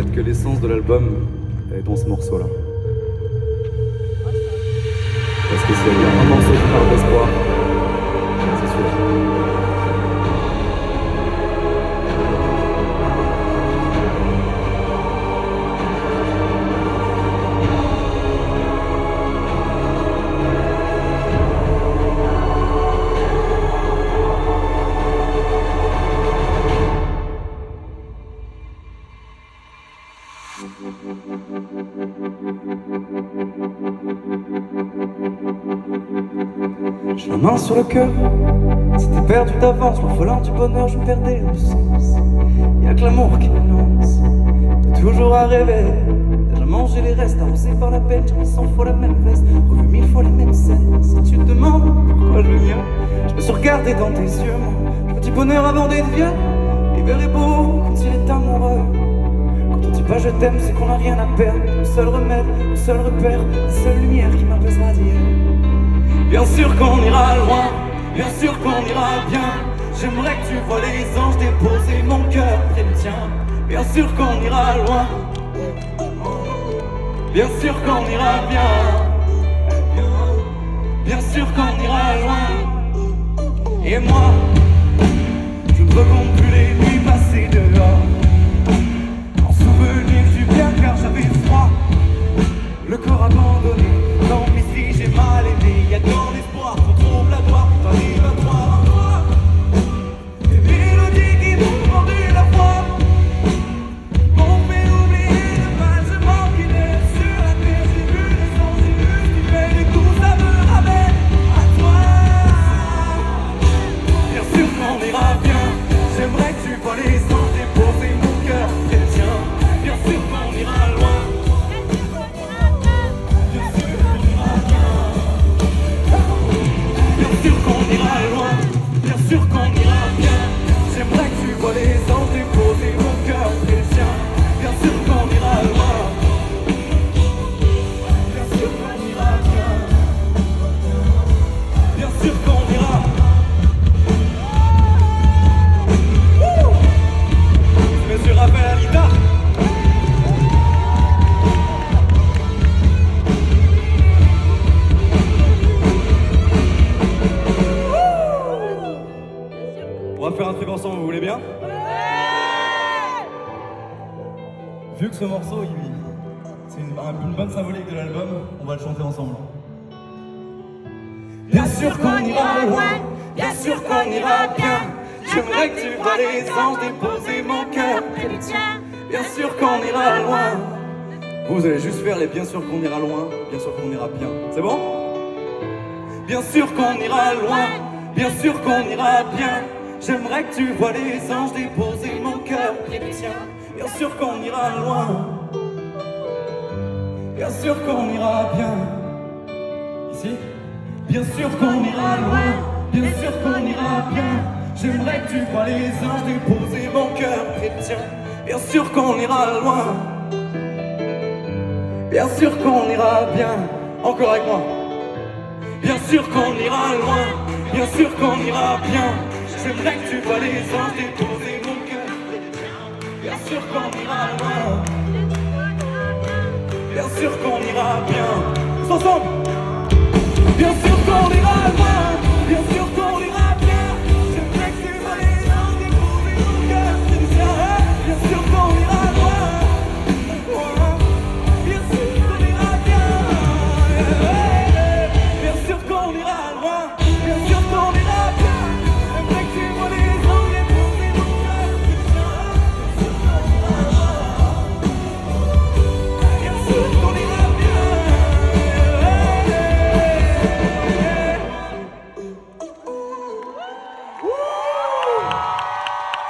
Peut-être que l'essence de l'album est dans ce morceau-là. Parce que s'il y a un morceau qui parle d'espoir, c'est celui-là. J'ai la main sur le cœur, c'était perdu d'avance, l'orphelin du bonheur, je perdais le sens. Y'a que l'amour qui me lance, toujours à rêver. Déjà mangé les restes, arrosé par la peine, j'ai mis 100 fois la même veste, revu 1000 fois les mêmes scènes. Si tu te demandes pourquoi je viens, je me suis regardé dans tes yeux, mon petit bonheur avant d'être vieux. L'hiver est beau quand il est amoureux. Quand on dit pas je t'aime, c'est qu'on a rien à perdre. Le seul remède, le seul repère, la seule lumière qui m'apaisera d'hier. Bien sûr qu'on ira loin, bien sûr qu'on ira bien. J'aimerais que tu vois les anges déposer mon cœur près du tien. Bien sûr qu'on ira loin, bien sûr qu'on ira bien. Bien sûr qu'on ira loin. Et moi, je ne recompte plus les nuits passées dehors, en souvenir du bien car j'avais froid, le corps abandonné. Tant pis si j'ai mal aimé, y'a tant d'espoir, faut trouve la gloire, t'arrives à toi en toi. Des mélodies qui m'ont rendu la foi, m'ont fait oublier le passement qui naît sur la terre. J'ai vu les sons, j'ai vu ce qui fait les coups, ça me ramène à toi. Bien sûr qu'on ira bien, j'aimerais que tu vois les anges déposer mon cœur près du tien. Bien sûr qu'on ira loin. Bien sûr qu'on ira bien. J'aimerais que tu vois les anges déposer mon cœur près du tien. Bien sûr qu'on ira loin. Bien sûr qu'on ira bien. Bien sûr qu'on ira. Monsieur Raphaël à guitare. On va faire un truc ensemble, vous voulez bien? Vu que ce morceau, c'est une bonne symbolique de l'album, on va le chanter ensemble. Bien sûr qu'on ira loin, bien sûr qu'on ira bien. J'aimerais que tu vois les anges déposer mon cœur près du tien. Bien sûr qu'on ira loin. Vous allez juste faire les bien sûr qu'on ira loin, bien sûr qu'on ira bien. C'est bon? Bien sûr qu'on ira loin, bien sûr qu'on ira bien. J'aimerais que tu vois les anges déposer mon cœur près du tien. Bien sûr qu'on ira loin. Bien sûr qu'on ira bien. Ici. Bien sûr qu'on ira loin. Bien sûr qu'on ira bien. J'aimerais que tu vois les anges déposer mon cœur près du tien. Bien sûr qu'on ira loin. Bien sûr qu'on ira bien. Encore avec moi. Bien sûr qu'on ira loin. Bien sûr qu'on ira bien. J'aimerais que tu vois les anges déposer mon cœur. Bien sûr qu'on ira loin. Bien sûr qu'on ira bien. Tous ensemble. Bien sûr qu'on ira loin.